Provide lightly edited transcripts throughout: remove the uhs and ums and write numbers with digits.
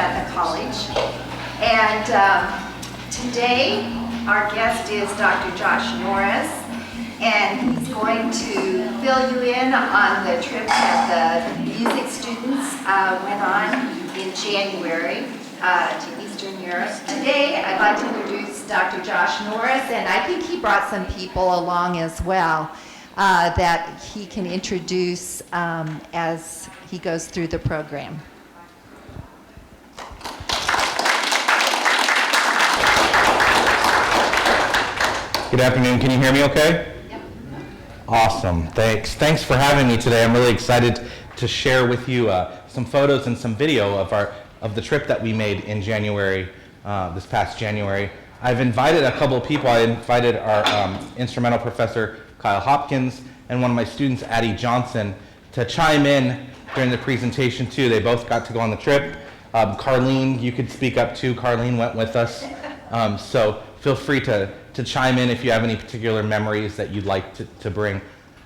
at the college. And today, our guest is Dr. Josh Norris, and he's going to fill you in on the trip that the music students went on in January to Eastern Europe. Today, I'd like to introduce Dr. Josh Norris, and I think he brought some people along as well that he can introduce as he goes through the program. Good afternoon. Can you hear me okay? Yep. Awesome. Thanks for having me today. I'm really excited to share with you some photos and some video of the trip that we made in January, this past January. I've invited a couple of people. I invited our instrumental professor, Kyle Hopkins, and one of my students, Addie Johnson, to chime in during the presentation too. They both got to go on the trip. Carlene, you could speak up too. Carlene went with us. So feel free to chime in if you have any particular memories that you'd like to bring.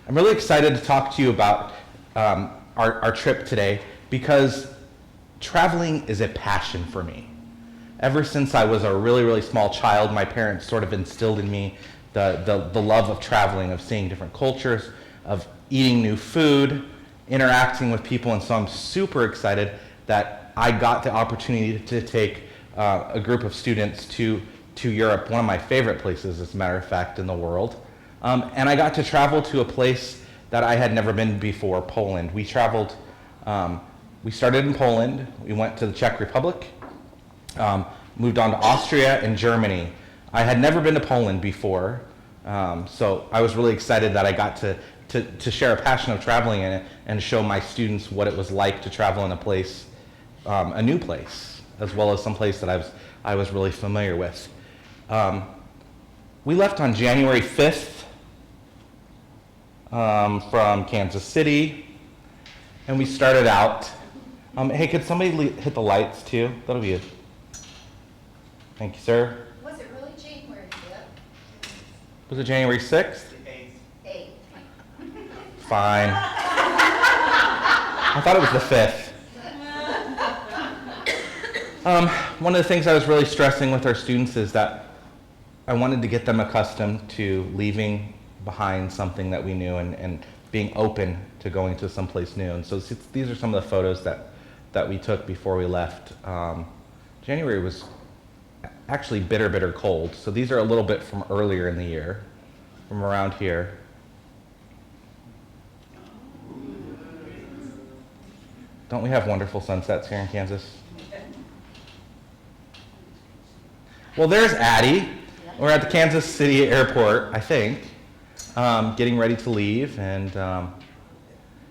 I'm really excited to talk to you about our trip today because traveling is a passion for me. Ever since I was a really, really small child, my parents sort of instilled in me the love of traveling, of seeing different cultures, of eating new food, interacting with people, and so I'm super excited that I got the opportunity to take a group of students to Europe, one of my favorite places, as a matter of fact, in the world. And I got to travel to a place that I had never been before, Poland. We traveled, we started in Poland, we went to the Czech Republic, moved on to Austria and Germany. I had never been to Poland before, so I was really excited that I got to share a passion of traveling in it and show my students what it was like to travel in a place, a new place, as well as some place that I was really familiar with. We left on January 5th from Kansas City, and we started out. Hey, could somebody hit the lights too? That'll be it. Thank you, sir. Was it really January 5th? Was it January 6th? 8th. Fine. I thought it was the 5th. One of the things I was really stressing with our students is that I wanted to get them accustomed to leaving behind something that we knew and being open to going to someplace new. And so these are some of the photos that we took before we left. January was actually bitter cold. So these are a little bit from earlier in the year, from around here. Don't we have wonderful sunsets here in Kansas? Well, there's Addie. We're at the Kansas City airport, I think, getting ready to leave. And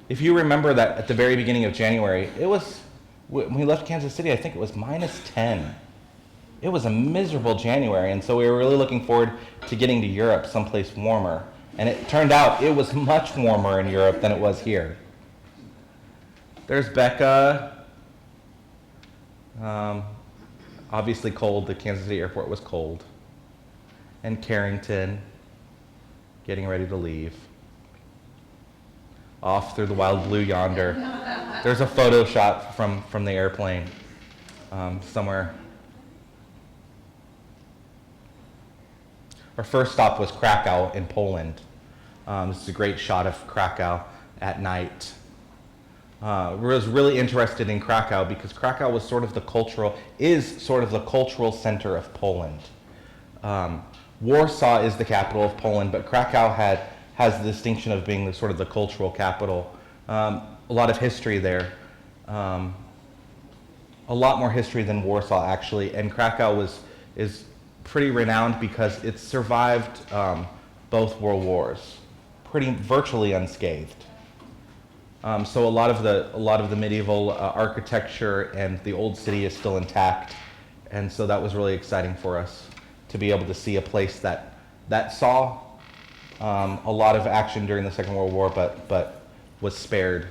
if you remember that at the very beginning of January, when we left Kansas City, I think it was -10. It was a miserable January, and so we were really looking forward to getting to Europe, someplace warmer. And it turned out it was much warmer in Europe than it was here. There's Becca. Obviously cold. The Kansas City airport was cold. And Carrington, getting ready to leave. Off through the wild blue yonder. There's a photo shot from the airplane somewhere. Our first stop was Krakow in Poland. This is a great shot of Krakow at night. I was really interested in Krakow because Krakow is sort of the cultural center of Poland. Warsaw is the capital of Poland, but Krakow has the distinction of being the cultural capital. A lot of history there. A lot more history than Warsaw, actually, and Krakow is pretty renowned because it survived both world wars, virtually unscathed. So a lot of the medieval architecture and the old city is still intact, and so that was really exciting for us to be able to see a place that saw a lot of action during the Second World War, but was spared.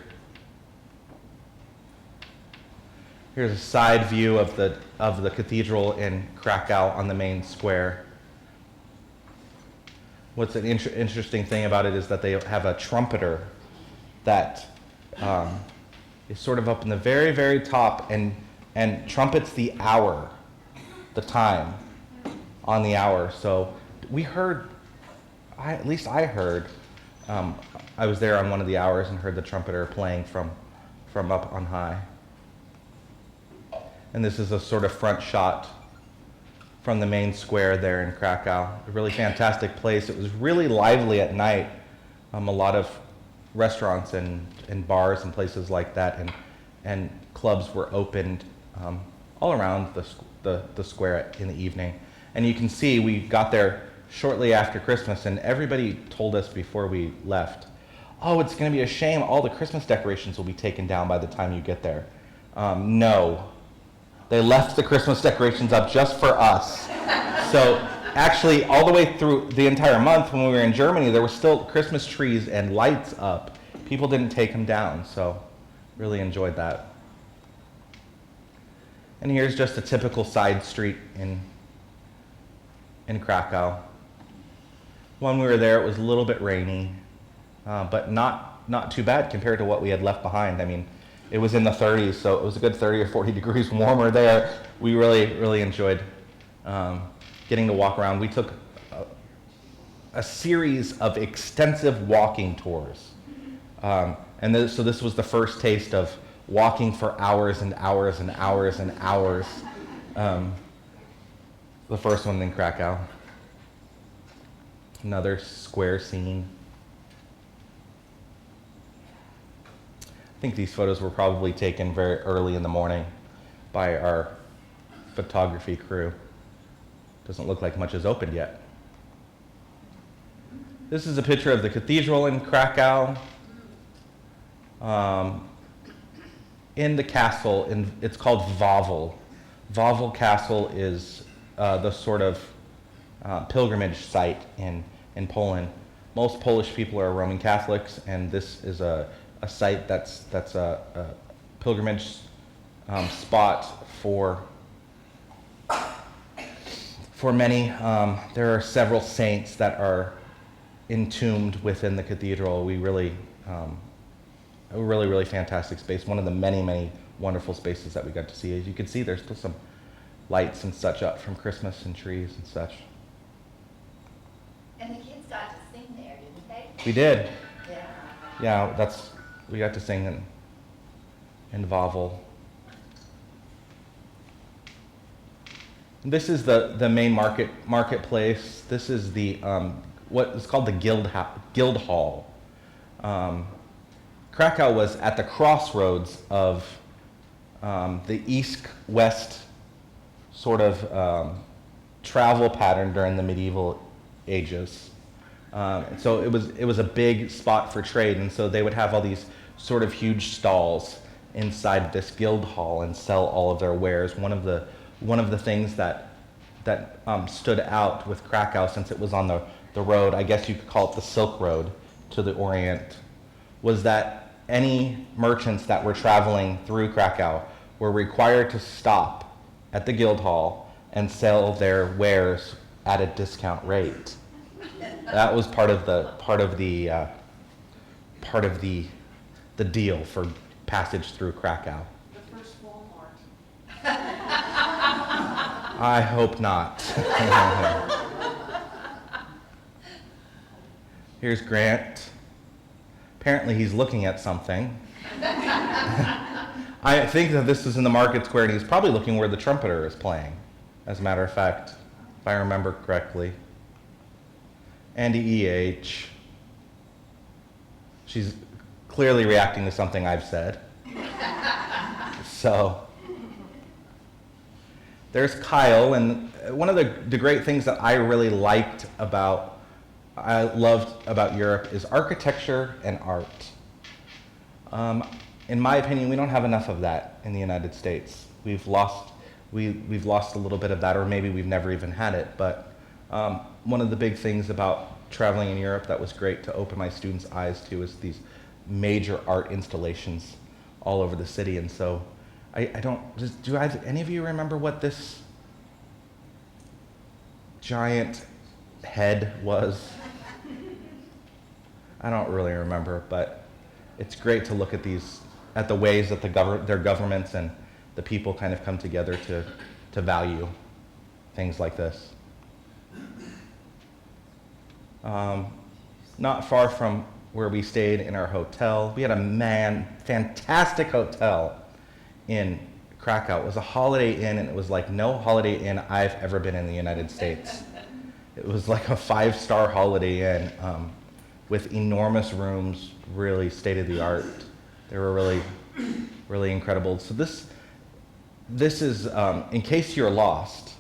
Here's a side view of the cathedral in Krakow on the main square. What's an interesting thing about it is that they have a trumpeter that is sort of up in the very, very top, and and trumpets the hour, the time, on the hour. So we heard, at least I heard, I was there on one of the hours and heard the trumpeter playing from up on high. And this is a sort of front shot from the main square there in Krakow. A really fantastic place. It was really lively at night. A lot of restaurants and bars and places like that, and clubs were opened all around the square in the evening. And you can see we got there shortly after Christmas, and everybody told us before we left, oh, it's going to be a shame. All the Christmas decorations will be taken down by the time you get there. No. They left the Christmas decorations up just for us. So actually, all the way through the entire month when we were in Germany, there were still Christmas trees and lights up. People didn't take them down, so really enjoyed that. And here's just a typical side street in Krakow. When we were there, it was a little bit rainy, but not too bad compared to what we had left behind. I mean, it was in the 30s, so it was a good 30 or 40 degrees warmer there. We really enjoyed getting to walk around. We took a series of extensive walking tours. So this was the first taste of walking for hours and hours and hours and hours. The first one in Krakow. Another square scene. I think these photos were probably taken very early in the morning by our photography crew. Doesn't look like much is opened yet. This is a picture of the cathedral in Krakow. In the castle, it's called Wawel. Wawel Castle is the sort of pilgrimage site in Poland. Most Polish people are Roman Catholics, and this is a site that's a pilgrimage spot for many. There are several saints that are entombed within the cathedral. A really fantastic space. One of the many wonderful spaces that we got to see. As you can see, there's still some lights and such up from Christmas and trees and such. And the kids got to sing there, didn't they? We did. Yeah. Yeah, we got to sing in Wawel. This is the main marketplace. This is the what is called the Guild Hall. Krakow was at the crossroads of the east-west sort of travel pattern during the medieval ages. So it was a big spot for trade, and so they would have all these sort of huge stalls inside this guild hall and sell all of their wares. One of the things that stood out with Krakow, since it was on the road, I guess you could call it the Silk Road to the Orient, was that any merchants that were traveling through Krakow were required to stop at the guild hall and sell their wares at a discount rate. That was part of the deal for passage through Krakow. The first Walmart. I hope not. Here's Grant. Apparently he's looking at something. I think that this is in the market square, and he's probably looking where the trumpeter is playing, as a matter of fact, if I remember correctly. Andy E.H. She's clearly reacting to something I've said. So, there's Kyle, and one of the great things that I really loved about Europe is architecture and art. In my opinion, we don't have enough of that in the United States. We've lost a little bit of that, or maybe we've never even had it. But one of the big things about traveling in Europe that was great to open my students' eyes to is these major art installations all over the city. And so do any of you remember what this giant head was? I don't really remember, but it's great to look at the ways that their governments the people kind of come together to value things like this. Not far from where we stayed in our hotel, we had a fantastic hotel in Krakow. It was a Holiday Inn, and it was like no Holiday Inn I've ever been in the United States. It was like a 5-star Holiday Inn with enormous rooms, really state-of-the-art. They were really, really incredible. So this is, in case you're lost,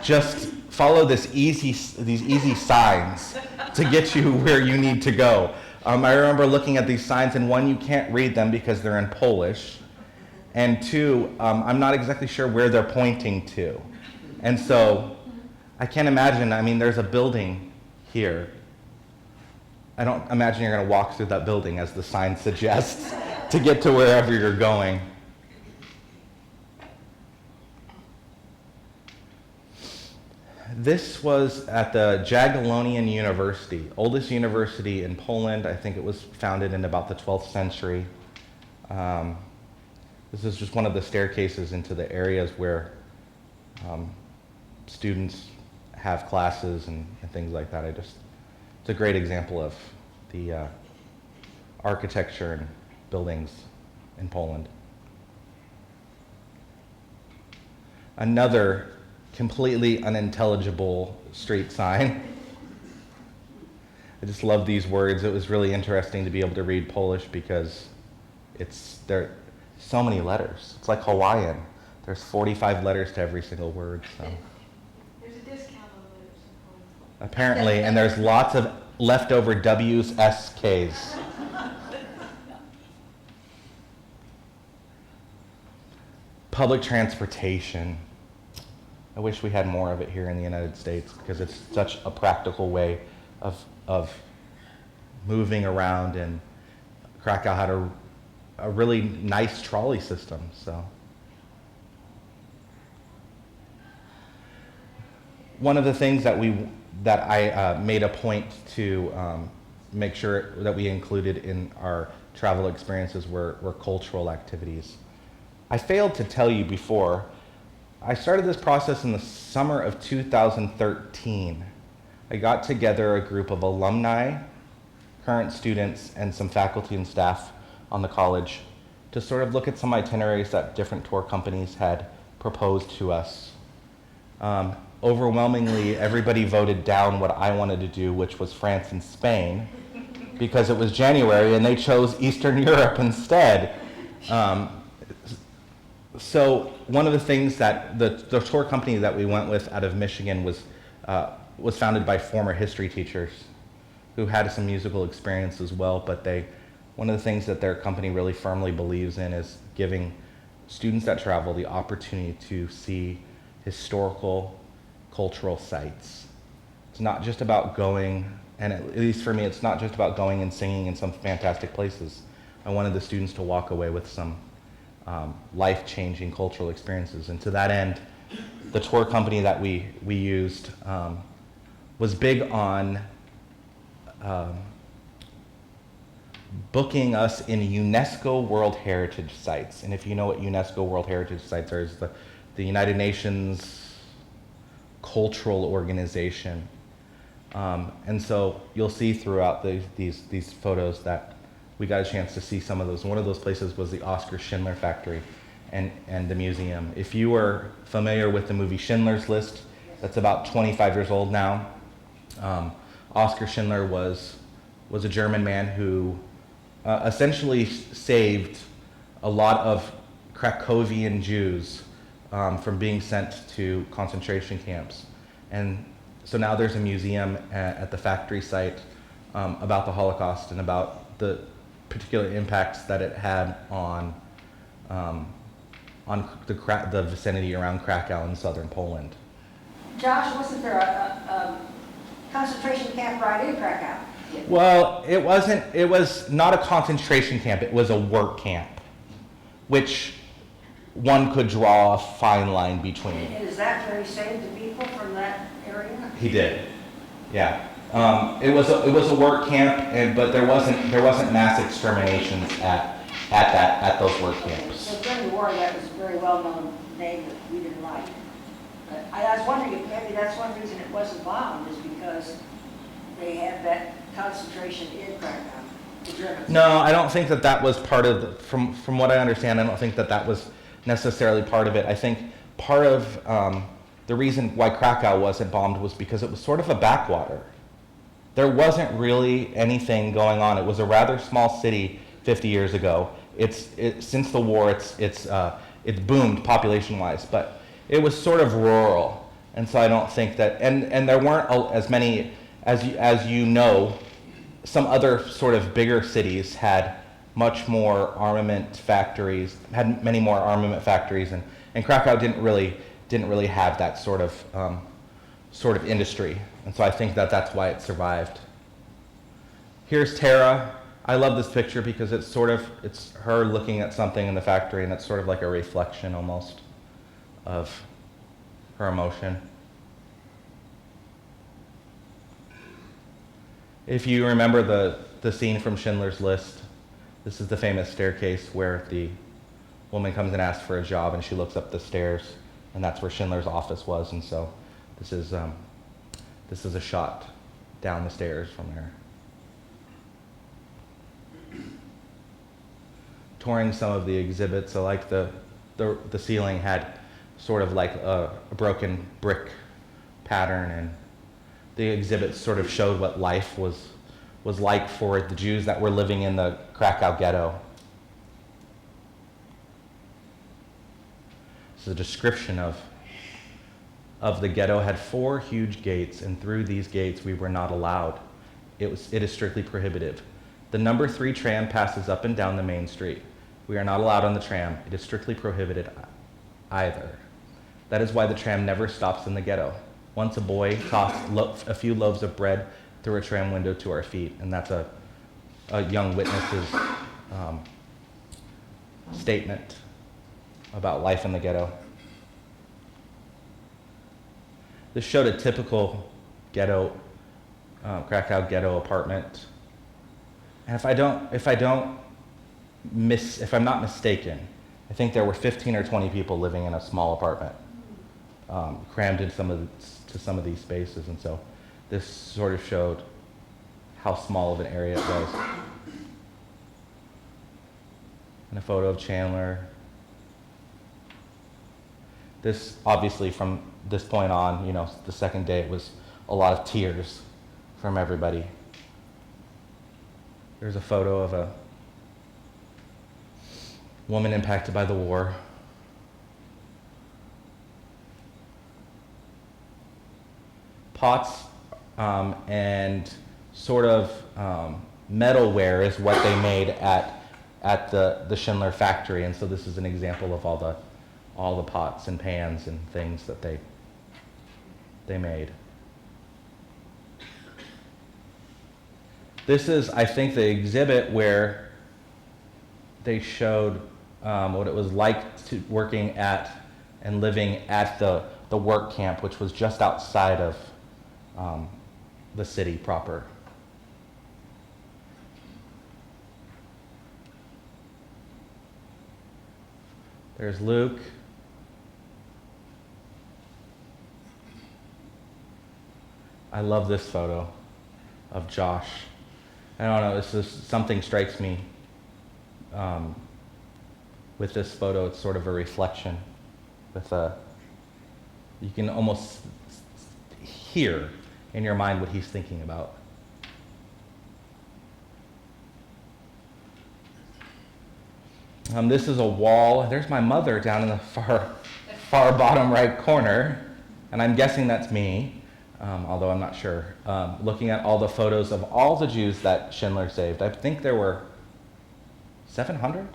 just follow these easy signs to get you where you need to go. I remember looking at these signs, and one, you can't read them because they're in Polish, and two, I'm not exactly sure where they're pointing to. And so I can't imagine, I mean, there's a building here. I don't imagine you're going to walk through that building, as the sign suggests, to get to wherever you're going. This was at the Jagiellonian University, oldest university in Poland. I think it was founded in about the 12th century. This is just one of the staircases into the areas where students have classes and things like that. It's a great example of the architecture and buildings in Poland. Another completely unintelligible street sign. I just love these words. It was really interesting to be able to read Polish because there are so many letters. It's like Hawaiian. There's 45 letters to every single word. So. There's a discount on the letters in Poland. Apparently, and there's lots of leftover W's, S, K's. Public transportation. I wish we had more of it here in the United States because it's such a practical way of moving around, and Krakow had a really nice trolley system. So one of the things that I made a point to make sure that we included in our travel experiences were cultural activities. I failed to tell you before, I started this process in the summer of 2013. I got together a group of alumni, current students, and some faculty and staff on the college to sort of look at some itineraries that different tour companies had proposed to us. Overwhelmingly, everybody voted down what I wanted to do, which was France and Spain, because it was January and they chose Eastern Europe instead. So one of the things that the tour company that we went with out of Michigan was founded by former history teachers who had some musical experience as well, but one of the things that their company really firmly believes in is giving students that travel the opportunity to see historical, cultural sites. It's not just about going, and at least for me, it's not just about going and singing in some fantastic places. I wanted the students to walk away with some life-changing cultural experiences. And to that end, the tour company that we used was big on booking us in UNESCO World Heritage Sites. And if you know what UNESCO World Heritage Sites are, it's the United Nations cultural organization. And so you'll see throughout these photos that we got a chance to see some of those. One of those places was the Oskar Schindler Factory and the museum. If you were familiar with the movie Schindler's List, that's about 25 years old now. Oskar Schindler was a German man who essentially saved a lot of Krakowian Jews from being sent to concentration camps. And so now there's a museum at the factory site about the Holocaust and about the particular impacts that it had on the vicinity around Krakow in southern Poland. Josh, wasn't there a concentration camp right in Krakow? Well, it was not a concentration camp, it was a work camp, which one could draw a fine line between. And is that where he saved the people from that area? He did, yeah. It was a work camp, but there wasn't mass exterminations at at those work camps. So during the war, that was a very well-known name that we didn't like. But I was wondering if maybe that's one reason it wasn't bombed, is because they had that concentration in Krakow, the Germans. No, I don't think that was part of from what I understand, I don't think that was necessarily part of it. I think part of the reason why Krakow wasn't bombed was because it was sort of a backwater. There wasn't really anything going on. It was a rather small city 50 years ago. Since the war, it's boomed population-wise, but it was sort of rural, and so I don't think that. And there weren't as many as you know. Some other sort of bigger cities had much more armament factories, had many more armament factories, and Krakow didn't really have that sort of industry, and so I think that's why it survived. Here's Tara. I love this picture because it's her looking at something in the factory, and it's sort of like a reflection almost of her emotion. If you remember the scene from Schindler's List, this is the famous staircase where the woman comes and asks for a job, and she looks up the stairs, and that's where Schindler's office was. And so this is a shot down the stairs from there. Touring some of the exhibits, so like the ceiling had sort of like a broken brick pattern, and the exhibits sort of showed what life was like for the Jews that were living in the Krakow ghetto. This is a description of the ghetto. Had 4 huge gates, and through these gates we were not allowed. It is strictly prohibitive. The number 3 tram passes up and down the main street. We are not allowed on the tram. It is strictly prohibited either. That is why the tram never stops in the ghetto. Once a boy tossed a few loaves of bread through a tram window to our feet, and that's a young witness's statement about life in the ghetto. This showed a typical ghetto, Krakow ghetto apartment. And if I'm not mistaken, I think there were 15 or 20 people living in a small apartment, crammed into some of these spaces, and so this sort of showed how small of an area it was. And a photo of Chandler. This, obviously, from this point on, the second day, it was a lot of tears from everybody. There's a photo of a woman impacted by the war. Pots and sort of metalware is what they made at the Schindler factory, and so this is an example of all the pots and pans and things that they made. This is, I think, the exhibit where they showed what it was like working at and living at the work camp, which was just outside of the city proper. There's Luke. I love this photo of Josh. I don't know, something strikes me with this photo. It's sort of a reflection you can almost hear in your mind what he's thinking about. This is a wall. There's my mother down in the far bottom right corner, and I'm guessing that's me, although I'm not sure. Looking at all the photos of all the Jews that Schindler saved. I think there were 700,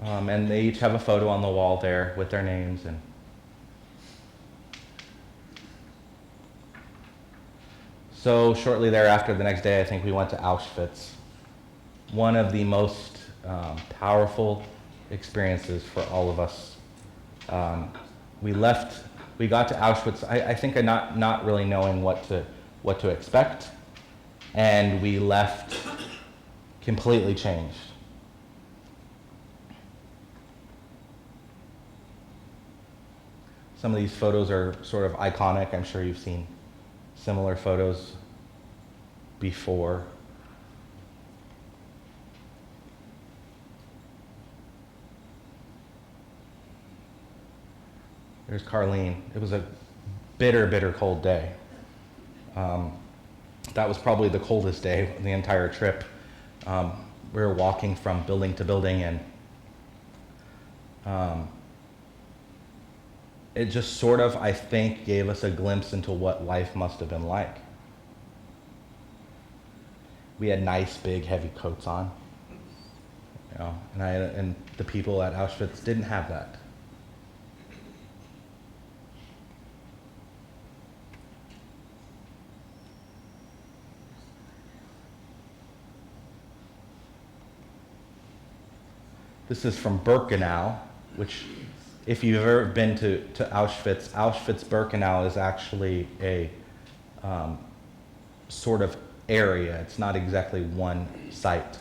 and they each have a photo on the wall there with their names. And so shortly thereafter, the next day, I think we went to Auschwitz. One of the most powerful experiences for all of us. We got to Auschwitz, I think not really knowing what to expect, and we left completely changed. Some of these photos are sort of iconic. I'm sure you've seen similar photos before. There's Carlene. It was a bitter, bitter cold day. That was probably the coldest day of the entire trip. We were walking from building to building, and it just sort of, I think, gave us a glimpse into what life must have been like. We had nice, big, heavy coats on, you know, and the people at Auschwitz didn't have that. This is from Birkenau, which, if you've ever been to Auschwitz, Auschwitz-Birkenau is actually a sort of area. It's not exactly one site.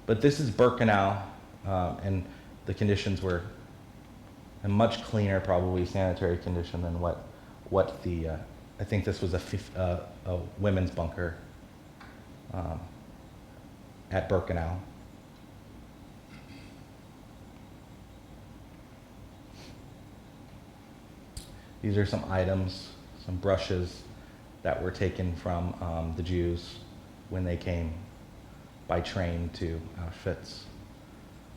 But this is Birkenau, and the conditions were a much cleaner, probably, sanitary condition than what the, I think this was a women's bunker at Birkenau. These are some items, some brushes that were taken from the Jews when they came by train to Auschwitz,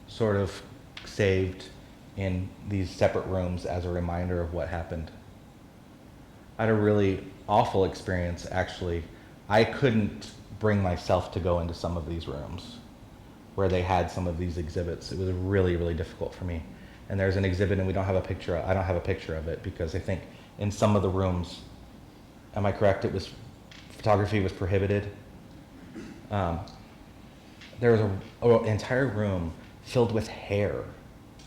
sort of saved in these separate rooms as a reminder of what happened. I had a really awful experience, actually. I couldn't bring myself to go into some of these rooms where they had some of these exhibits. It was really, really difficult for me. And there's an exhibit, and I don't have a picture of it, because I think in some of the rooms, am I correct, photography was prohibited. There was an entire room filled with hair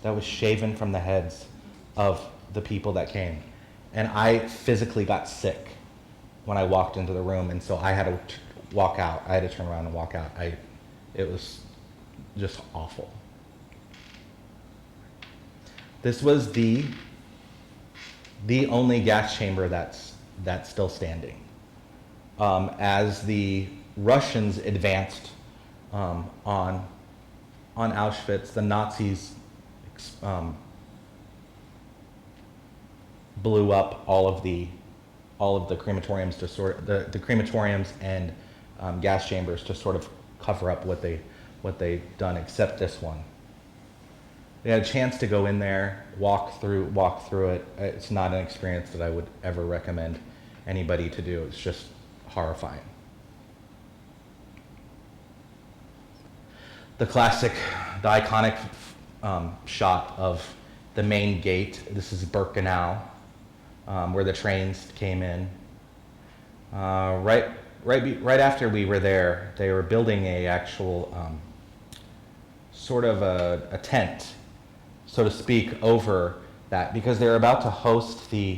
that was shaven from the heads of the people that came. And I physically got sick when I walked into the room, and so I had to walk out. I had to turn around and walk out. It was just awful. This was the only gas chamber that's still standing. As the Russians advanced on Auschwitz, the Nazis blew up all of the crematoriums to the crematoriums and gas chambers to sort of cover up what they'd done, except this one. They had a chance to go in there, walk through it. It's not an experience that I would ever recommend anybody to do. It's just horrifying. The iconic shot of the main gate. This is Birkenau, where the trains came in. Right after we were there, they were building a actual sort of a tent, so to speak, over that, because they're about to host the,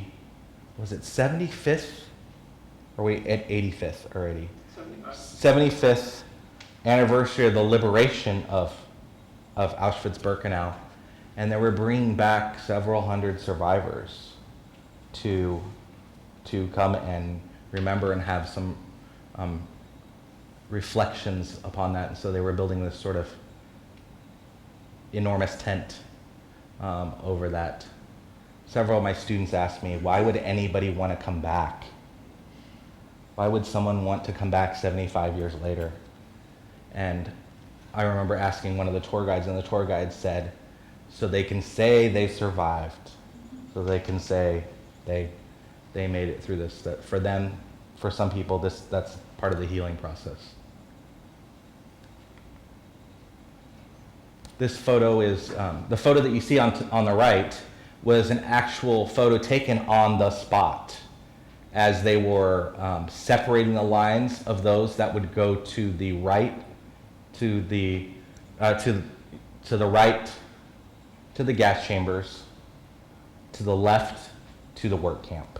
was it 75th? Or are we at 85th already? 75th anniversary of the liberation of Auschwitz-Birkenau. And they were bringing back several hundred survivors to come and remember and have some reflections upon that. And so they were building this sort of enormous tent over that. Several of my students asked me, why would anybody want to come back? Why would someone want to come back 75 years later? And I remember asking one of the tour guides, and the tour guide said, so they can say they survived, so they can say they made it through this. That for them, for some people, that's part of the healing process. This photo is, the photo that you see on the right was an actual photo taken on the spot as they were separating the lines of those that would go to the right, to the right, to the gas chambers, to the left, to the work camp.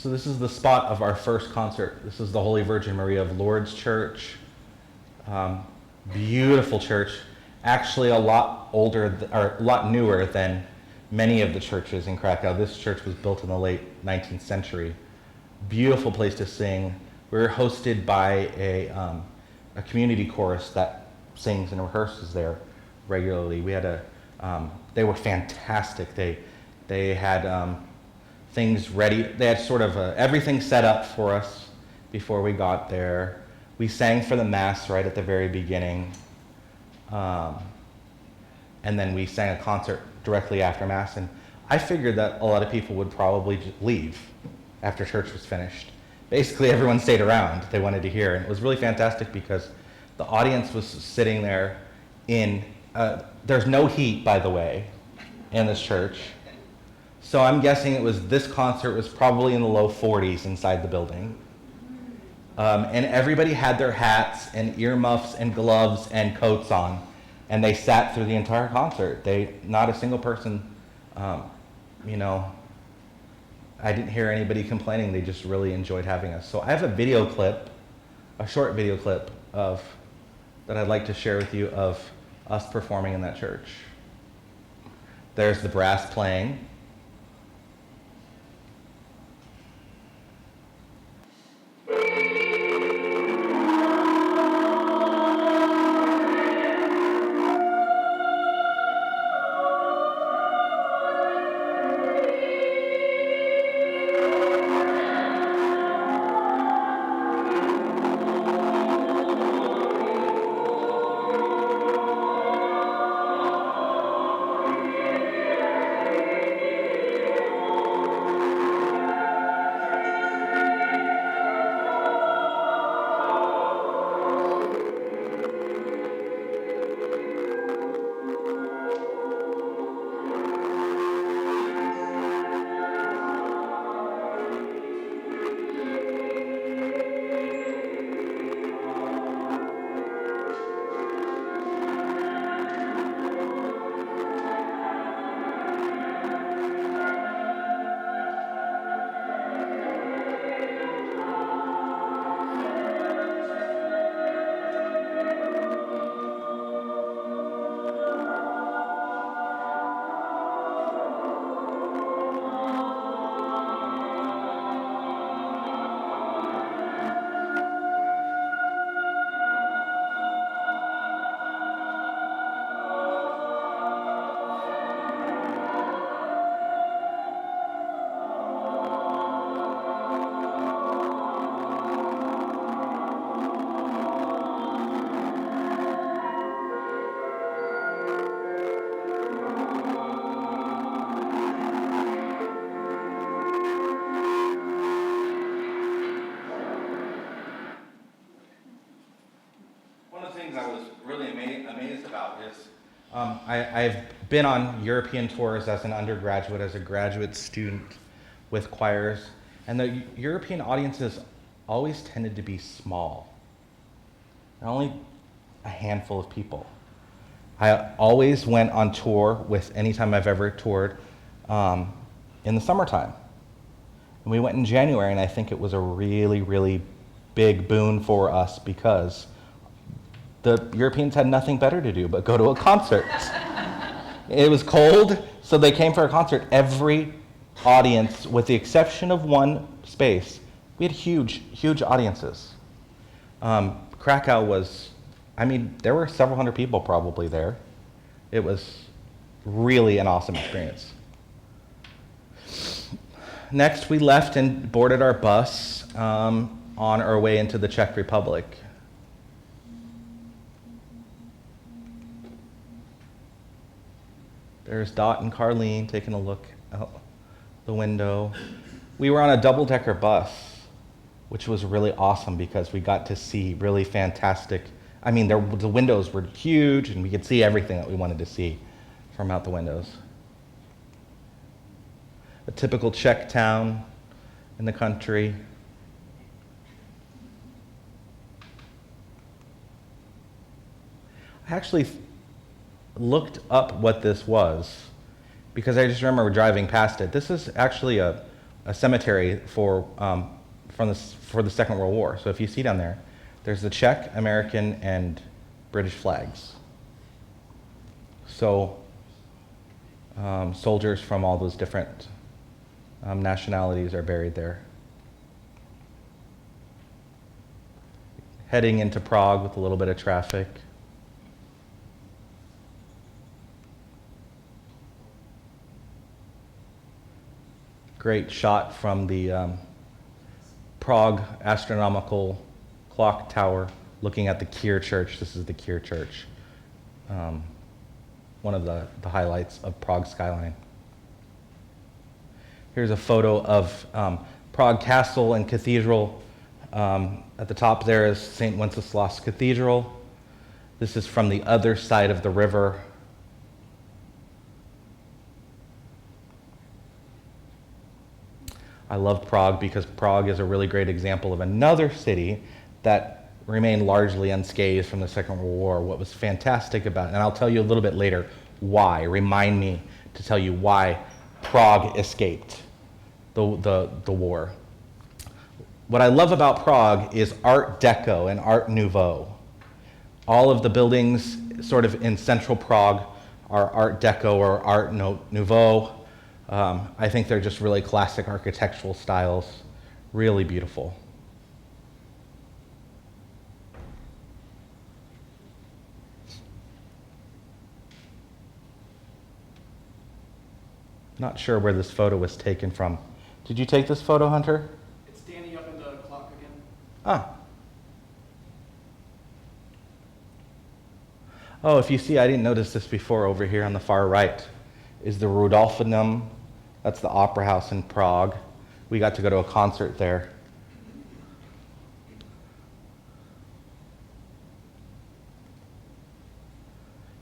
So this is the spot of our first concert. This is the Holy Virgin Maria of Lourdes Church. Beautiful church. Actually a lot older, or a lot newer than many of the churches in Krakow. This church was built in the late 19th century. Beautiful place to sing. We were hosted by a community chorus that sings and rehearses there regularly. We had they were fantastic. They had things ready. They had sort of everything set up for us before we got there. We sang for the Mass right at the very beginning. And then we sang a concert directly after Mass. And I figured that a lot of people would probably just leave after church was finished. Basically, everyone stayed around. They wanted to hear. And it was really fantastic because the audience was sitting there in, there's no heat, by the way, in this church. So I'm guessing this concert was probably in the low 40s inside the building. And everybody had their hats and earmuffs and gloves and coats on, and they sat through the entire concert. Not a single person, I didn't hear anybody complaining. They just really enjoyed having us. So I have a short video clip that I'd like to share with you of us performing in that church. There's the brass playing. I was really amazed about is I've been on European tours as an undergraduate, as a graduate student with choirs, and the European audiences always tended to be small. Only a handful of people. I always went on tour with, anytime I've ever toured, in the summertime. And we went in January, and I think it was a really, really big boon for us because the Europeans had nothing better to do but go to a concert. It was cold, so they came for a concert. Every audience, with the exception of one space, we had huge, huge audiences. Krakow was, there were several hundred people probably there. It was really an awesome experience. Next, we left and boarded our bus on our way into the Czech Republic. There's Dot and Carlene taking a look out the window. We were on a double-decker bus, which was really awesome because we got to see really fantastic. The windows were huge, and we could see everything that we wanted to see from out the windows. A typical Czech town in the country. I actually looked up what this was because I just remember driving past it. This is actually a a cemetery for the Second World War. So if you see down there, there's the Czech, American, and British flags. So soldiers from all those different nationalities are buried there. Heading into Prague with a little bit of traffic. Great shot from the Prague Astronomical Clock Tower looking at the Kier Church. This is the Kier Church. One of the highlights of Prague skyline. Here's a photo of Prague Castle and Cathedral. At the top there is St. Wenceslas Cathedral. This is from the other side of the river. I love Prague because Prague is a really great example of another city that remained largely unscathed from the Second World War. What was fantastic about it, and I'll tell you a little bit later why, remind me to tell you why Prague escaped the war. What I love about Prague is Art Deco and Art Nouveau. All of the buildings sort of in central Prague are Art Deco or Art Nouveau. I think they're just really classic architectural styles, really beautiful. Not sure where this photo was taken from. Did you take this photo, Hunter? It's standing up in the clock again. Ah. Oh, if you see, I didn't notice this before, over here on the far right is the Rudolfinum. That's the opera house in Prague. We got to go to a concert there.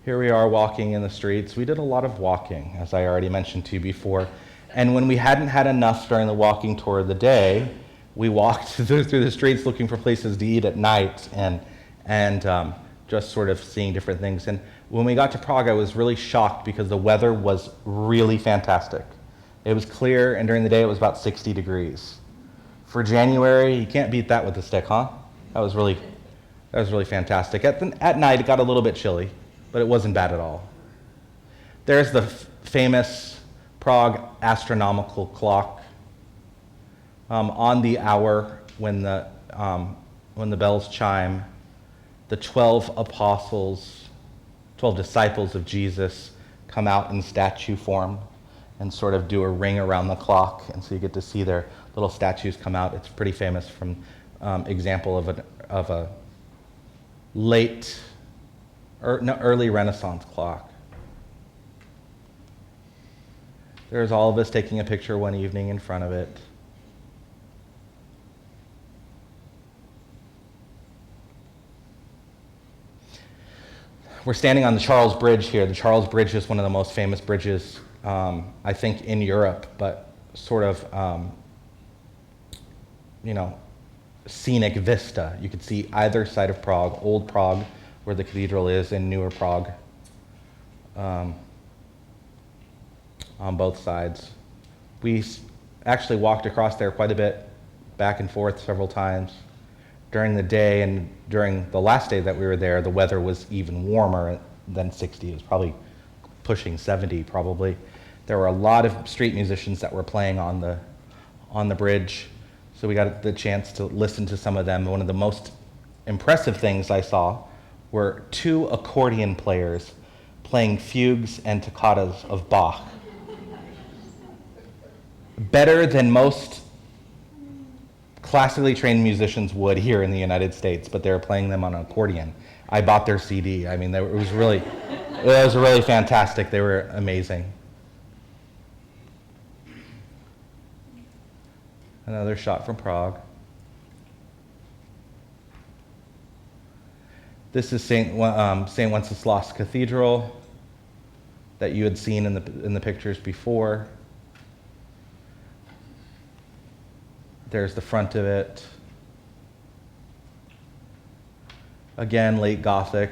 Here we are walking in the streets. We did a lot of walking, as I already mentioned to you before. And when we hadn't had enough during the walking tour of the day, we walked through the streets looking for places to eat at night and just sort of seeing different things. And when we got to Prague, I was really shocked because the weather was really fantastic. It was clear, and during the day it was about 60 degrees. For January, you can't beat that with a stick, huh? That was really fantastic. At night, it got a little bit chilly, but it wasn't bad at all. There's the famous Prague astronomical clock. On the hour when the bells chime, the 12 disciples of Jesus come out in statue form and sort of do a ring around the clock, and so you get to see their little statues come out. It's pretty famous from example of a early Renaissance clock. There's all of us taking a picture one evening in front of it. We're standing on the Charles Bridge here. The Charles Bridge is one of the most famous bridges, I think, in Europe, but sort of, scenic vista. You could see either side of Prague, Old Prague, where the cathedral is, and Newer Prague, on both sides. We actually walked across there quite a bit, back and forth several times. During the day and during the last day that we were there, the weather was even warmer than 60. It was probably pushing 70 probably. There were a lot of street musicians that were playing on the bridge, so we got the chance to listen to some of them. One of the most impressive things I saw were 2 accordion players playing fugues and toccatas of Bach. Better than most classically trained musicians would here in the United States, but they were playing them on an accordion. I bought their CD. I mean, it was really fantastic. They were amazing. Another shot from Prague. This is St. Wenceslas Cathedral that you had seen in the pictures before. There's the front of it. Again, late Gothic.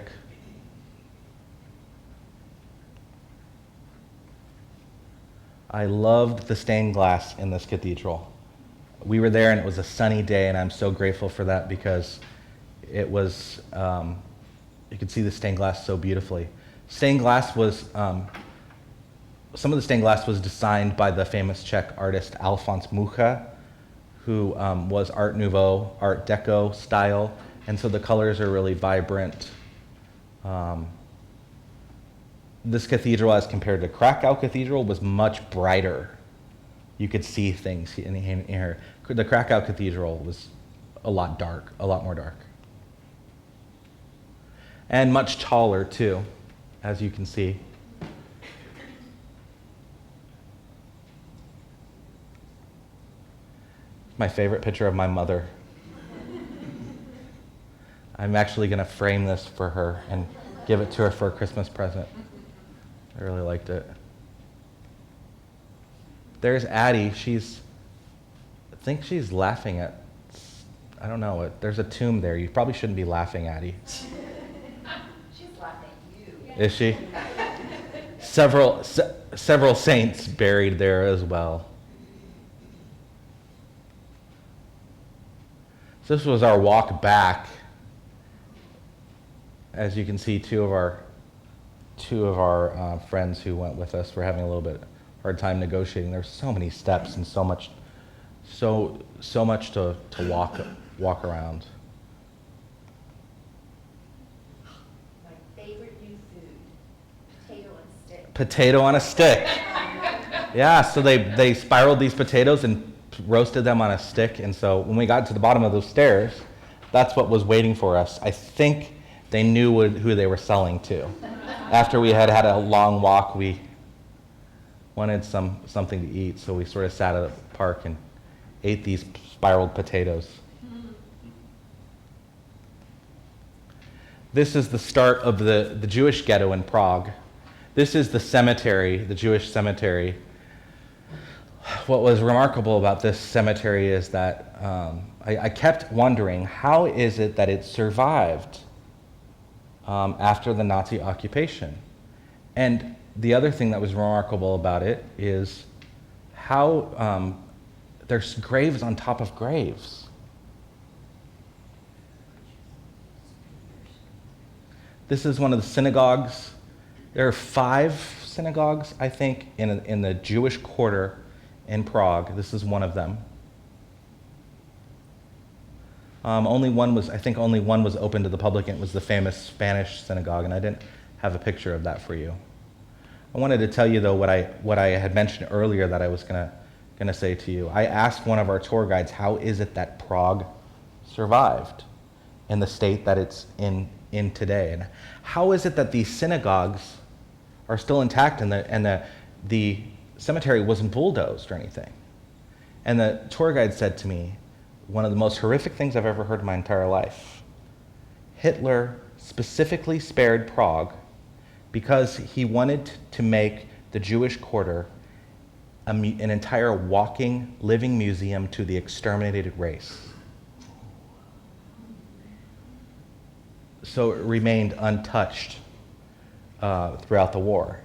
I loved the stained glass in this cathedral. We were there and it was a sunny day, and I'm so grateful for that because it was, you could see the stained glass so beautifully. Stained glass was, some of the stained glass was designed by the famous Czech artist Alphonse Mucha, who was Art Nouveau, Art Deco style, and so the colors are really vibrant. This cathedral, as compared to Krakow Cathedral, was much brighter. You could see things in here. The Krakow Cathedral was a lot more dark. And much taller, too, as you can see. My favorite picture of my mother. I'm actually going to frame this for her and give it to her for a Christmas present. I really liked it. There's Addie. I think she's laughing at, I don't know, there's a tomb there. You probably shouldn't be laughing, Addie. She's laughing at you. Is she? Several saints buried there as well. So this was our walk back. As you can see, two of our friends who went with us were having a little bit hard time negotiating. There's so many steps and so much to walk around. My favorite new food, potato and stick. Potato on a stick. Yeah, so they spiraled these potatoes and roasted them on a stick, and so when we got to the bottom of those stairs, that's what was waiting for us. I think they knew who they were selling to. After we had a long walk, we wanted something to eat, so we sort of sat at a park and ate these spiraled potatoes. This is the start of the Jewish ghetto in Prague. This is the cemetery, the Jewish cemetery. What was remarkable about this cemetery is that I kept wondering, how is it that it survived after the Nazi occupation? And the other thing that was remarkable about it is how there's graves on top of graves. This is one of the synagogues. There are 5 synagogues, I think, in the Jewish quarter in Prague. This is one of them. Only one was open to the public, and it was the famous Spanish synagogue, and I didn't have a picture of that for you. I wanted to tell you, though, what I had mentioned earlier that I was gonna say to you. I asked one of our tour guides, how is it that Prague survived in the state that it's in today? And how is it that these synagogues are still intact and the cemetery wasn't bulldozed or anything? And the tour guide said to me, one of the most horrific things I've ever heard in my entire life. Hitler specifically spared Prague because he wanted to make the Jewish quarter an entire walking, living museum to the exterminated race. So it remained untouched throughout the war.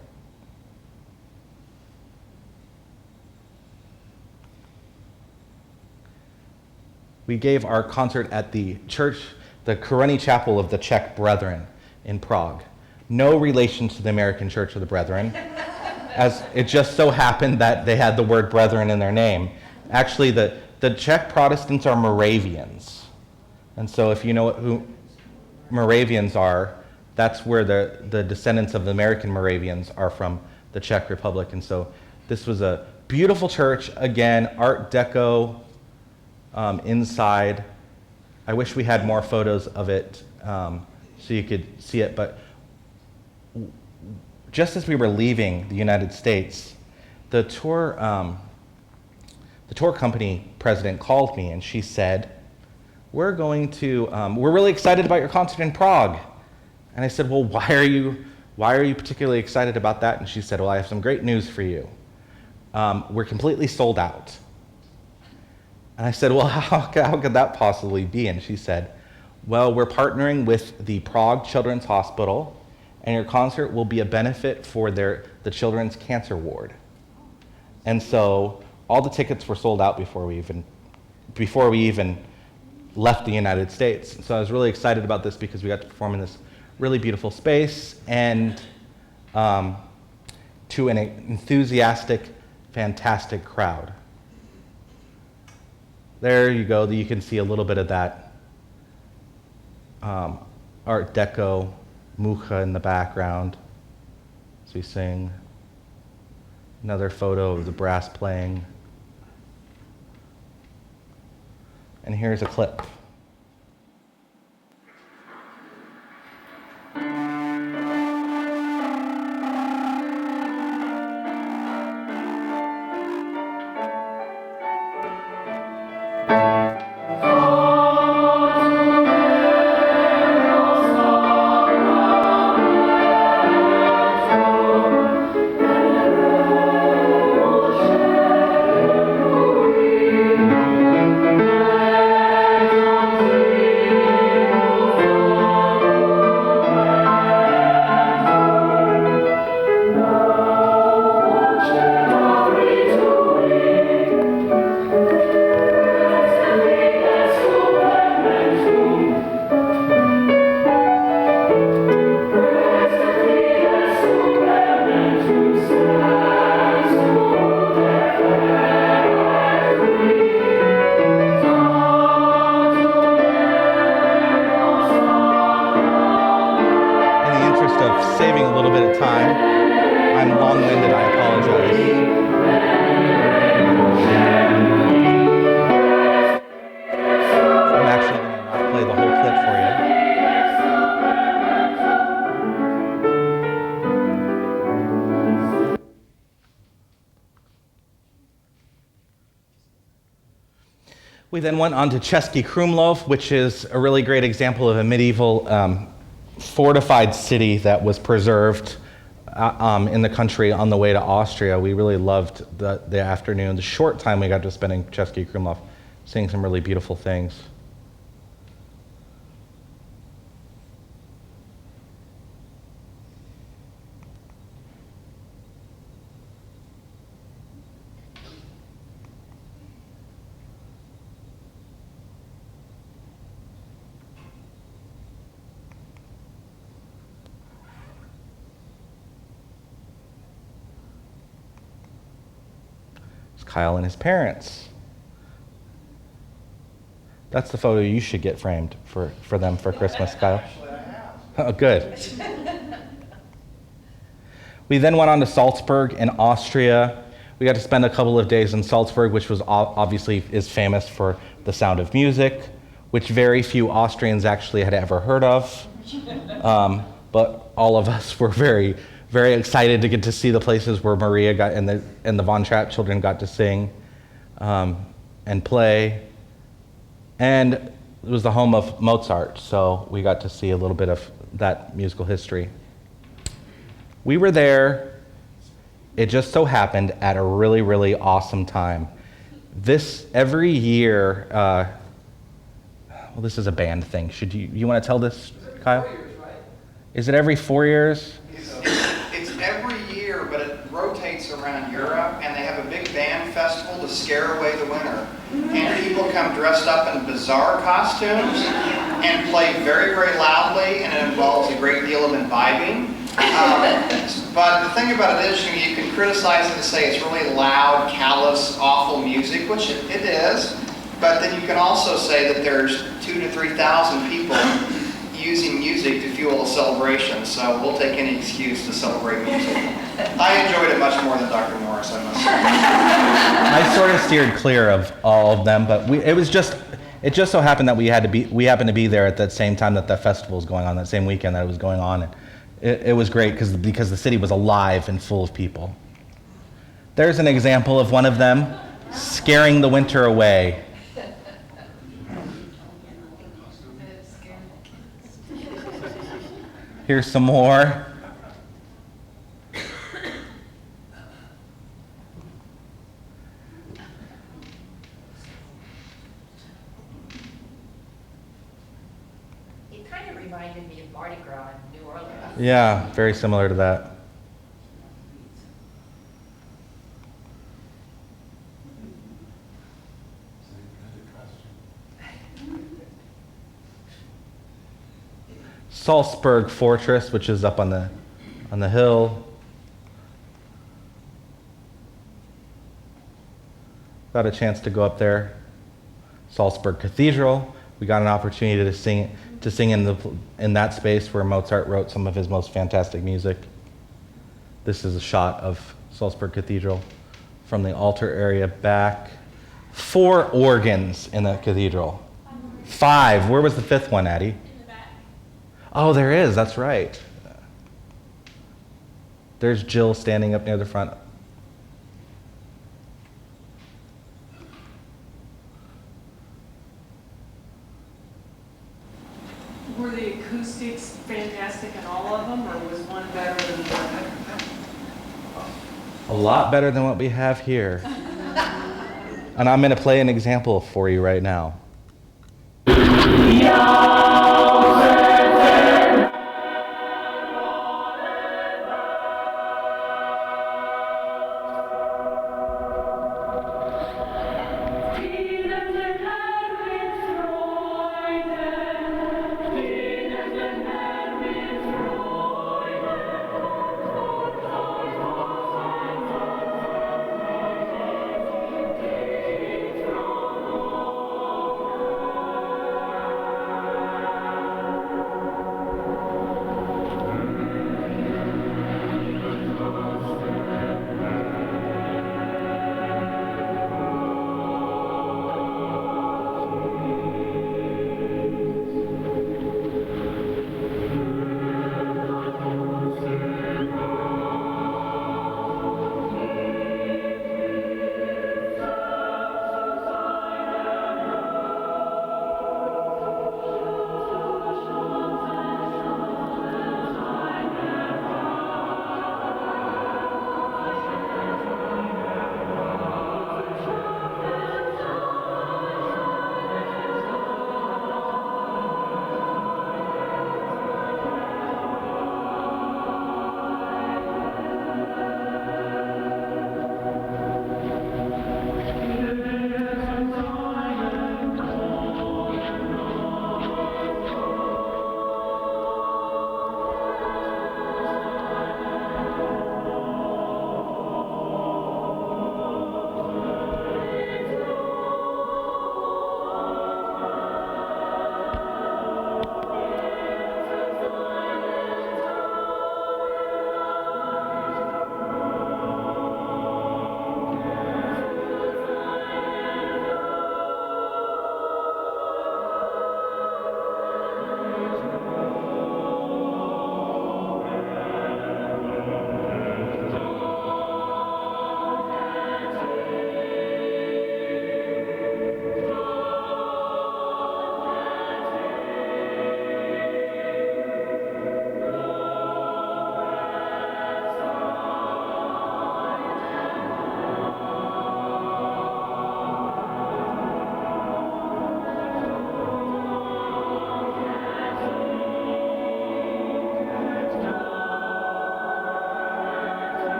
We gave our concert at the church, the Korunní Chapel of the Czech Brethren in Prague. No relation to the American Church of the Brethren, as it just so happened that they had the word brethren in their name. Actually, the Czech Protestants are Moravians. And so if you know who Moravians are, that's where the descendants of the American Moravians are from, the Czech Republic. And so this was a beautiful church, again, Art Deco, inside. I wish we had more photos of it so you could see it, but just as we were leaving the United States, the tour company president called me and she said, we're really excited about your concert in Prague. And I said, well, why are you particularly excited about that? And she said, well, I have some great news for you. We're completely sold out. And I said, well, how could that possibly be? And she said, well, we're partnering with the Prague Children's Hospital, and your concert will be a benefit for the children's cancer ward. And so all the tickets were sold out before we even left the United States. So I was really excited about this because we got to perform in this really beautiful space and to an enthusiastic, fantastic crowd. There you go. You can see a little bit of that Art Deco mucha in the background as we sing. Another photo of the brass playing. And here's a clip. Saving a little bit of time. I'm long-winded, I apologize. I'm actually going to not play the whole clip for you. We then went on to Český Krumlov, which is a really great example of a medieval fortified city that was preserved in the country on the way to Austria. We really loved the afternoon, the short time we got to spend in Český Krumlov, seeing some really beautiful things. Kyle and his parents. That's the photo you should get framed for them for Christmas, Kyle. Actually, I have. Oh, good. We then went on to Salzburg in Austria. We got to spend a couple of days in Salzburg, which was obviously is famous for the Sound of Music, which very few Austrians actually had ever heard of. But all of us were very, very excited to get to see the places where Maria got and the Von Trapp children got to sing and play. And it was the home of Mozart, so we got to see a little bit of that musical history. We were there, it just so happened, at a really, really awesome time. Every year, well, this is a band thing. You want to tell this, Kyle? 4 years, right? Is it every 4 years? It's every year, but it rotates around Europe, and they have a big band festival to scare away the winter. And people come dressed up in bizarre costumes and play very, very loudly, and it involves a great deal of imbibing. But the thing about it is, you can criticize it and say it's really loud, callous, awful music, which it is. But then you can also say that there's 2,000 to 3,000 people using music to fuel a celebration. So we'll take any excuse to celebrate music. I enjoyed it much more than Dr. Norris, I must say. I sort of steered clear of all of them, but it just so happened that we happened to be there at that same time that the festival was going on, that same weekend that it was going on. And it was great because the city was alive and full of people. There's an example of one of them scaring the winter away. Here's some more. It kind of reminded me of Mardi Gras in New Orleans. Yeah, very similar to that. Salzburg Fortress, which is up on the hill. Got a chance to go up there. Salzburg Cathedral. We got an opportunity to sing in that space where Mozart wrote some of his most fantastic music. This is a shot of Salzburg Cathedral from the altar area back. 4 organs in the cathedral. 5. Where was the 5th one, Addie? In the back. Oh, there is. That's right. There's Jill standing up near the front. Were the acoustics fantastic in all of them, or was one better than the other? A lot better than what we have here. And I'm going to play an example for you right now.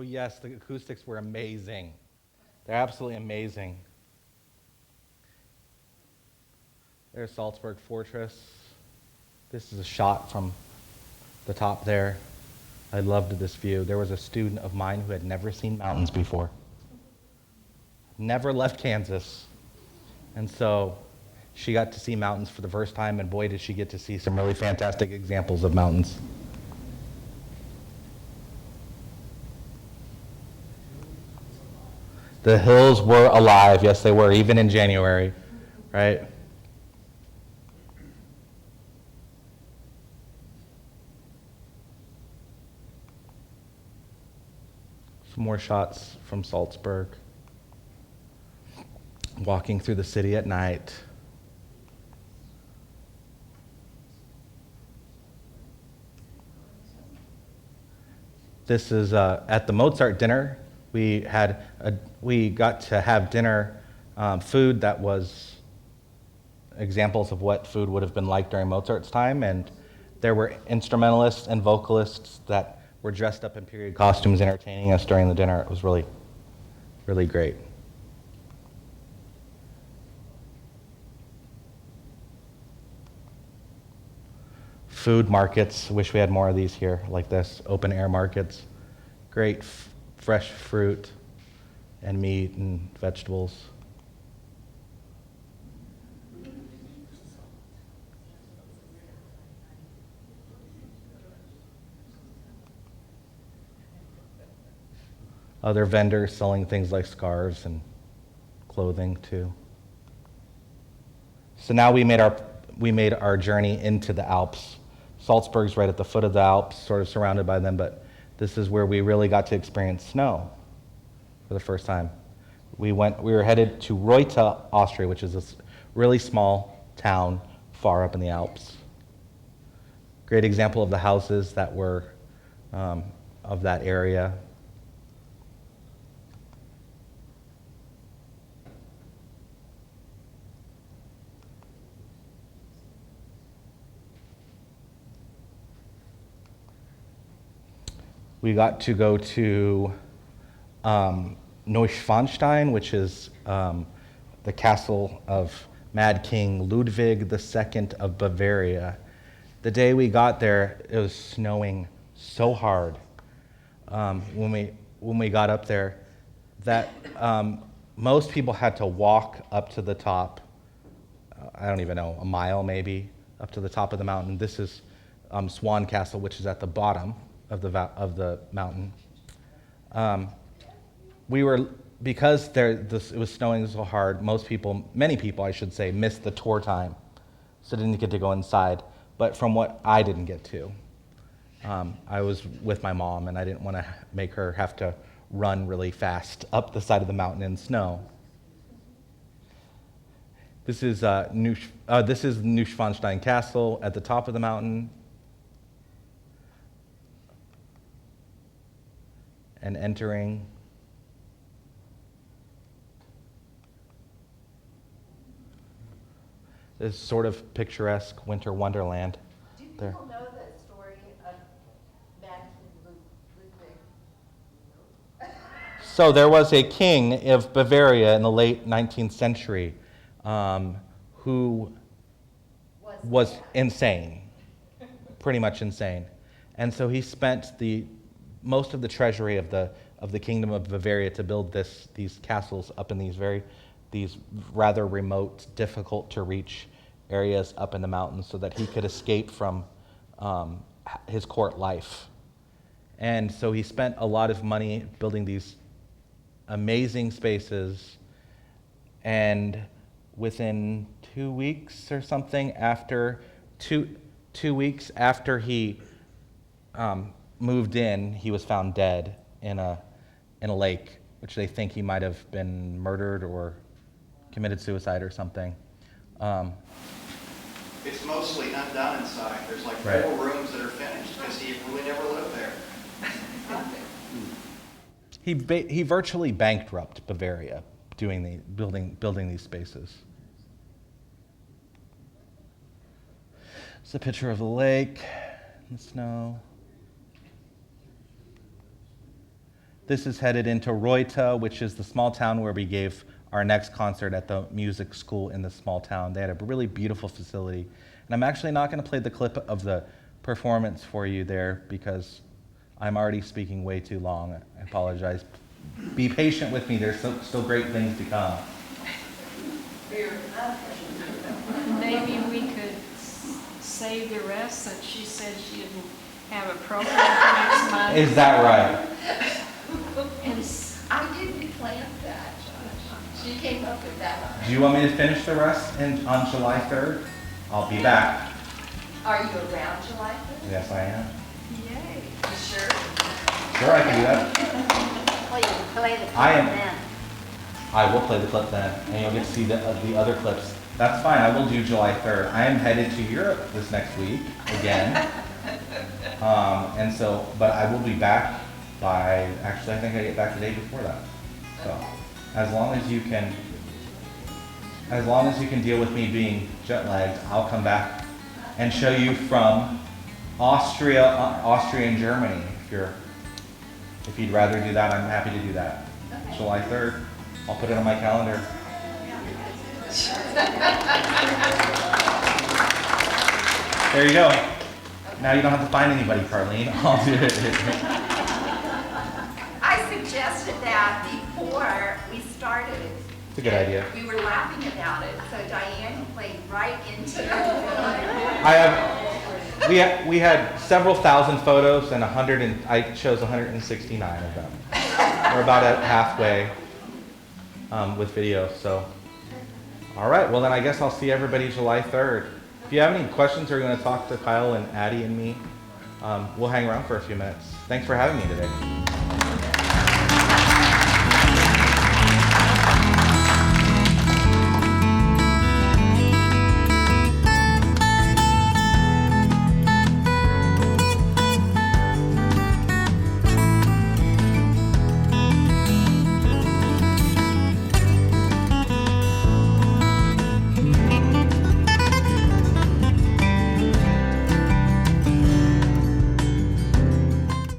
yes, the acoustics were amazing. They're absolutely amazing. There's Salzburg Fortress. This is a shot from the top there. I loved this view. There was a student of mine who had never seen mountains before. Never left Kansas. And so she got to see mountains for the first time, and boy, did she get to see some really fantastic examples of mountains. The hills were alive. Yes, they were, even in January, right? Some more shots from Salzburg. Walking through the city at night. This is at the Mozart dinner. We got to have dinner, food that was examples of what food would have been like during Mozart's time, and there were instrumentalists and vocalists that were dressed up in period costumes entertaining us during the dinner. It was really, really great. Food markets. Wish we had more of these here, like this. Open air markets. Great fresh fruit and meat and vegetables. Other vendors selling things like scarves and clothing too. So now we made our journey into the Alps. Salzburg's right at the foot of the Alps, sort of surrounded by them, but this is where we really got to experience snow for the first time. We were headed to Reutte, Austria, which is a really small town far up in the Alps. Great example of the houses that were of that area. We got to go to Neuschwanstein, which is the castle of Mad King Ludwig II of Bavaria. The day we got there, it was snowing so hard when we got up there that most people had to walk up to the top. I don't even know, a mile maybe, up to the top of the mountain. This is Swan Castle, which is at the bottom of the mountain. Because it was snowing so hard, many people I should say, missed the tour time, so didn't get to go inside. But from what I didn't get to, I was with my mom, and I didn't want to make her have to run really fast up the side of the mountain in snow. This is Neuschwanstein Castle at the top of the mountain. And entering. This sort of picturesque winter wonderland. Do There. people know the story of Mad King Ludwig? So there was a king of Bavaria in the late 19th century who was insane, pretty much insane. And so he spent most of the treasury of the kingdom of Bavaria to build these castles up in these rather remote, difficult to reach areas up in the mountains, so that he could escape from his court life. And so he spent a lot of money building these amazing spaces, and within 2 weeks or something, after two weeks after he moved in, he was found dead in a lake, which they think he might have been murdered or committed suicide or something. It's mostly undone inside. There's like Right. 4 rooms that are finished because he really never lived there. He virtually bankrupted Bavaria building these spaces. It's a picture of the lake, the snow. This is headed into Reuter, which is the small town where we gave our next concert at the music school in the small town. They had a really beautiful facility. And I'm actually not going to play the clip of the performance for you there because I'm already speaking way too long. I apologize. Be patient with me. There's still great things to come. Maybe we could save the rest since she said she didn't have a program for next month. Is that right? And I didn't plan that. She came up with that. Do you want me to finish the rest on July 3rd? I'll be back. Are you around July 5th? Yes, I am. yay. You sure? Sure, I can do that. Well, you can play the I am- clip then. I will play the clip then, and you'll get to see the other clips. That's fine. I will do July 3rd. I am headed to Europe this next week again, and so, but I will be back by. Actually, I think I get back the day before that. So, as long as you can deal with me being jet lagged, I'll come back and show you from Austria and Germany. If you'd rather do that, I'm happy to do that. July 3rd. I'll put it on my calendar. There you go. Now you don't have to find anybody, Carlene. I'll do it. I suggested that before we started. It's a good idea. We were laughing about it, so Diane played right into it. We had several thousand photos and I chose 169 of them. We're about at halfway with video, so. All right, well then I guess I'll see everybody July 3rd. If you have any questions or you want to talk to Kyle and Addie and me, we'll hang around for a few minutes. Thanks for having me today.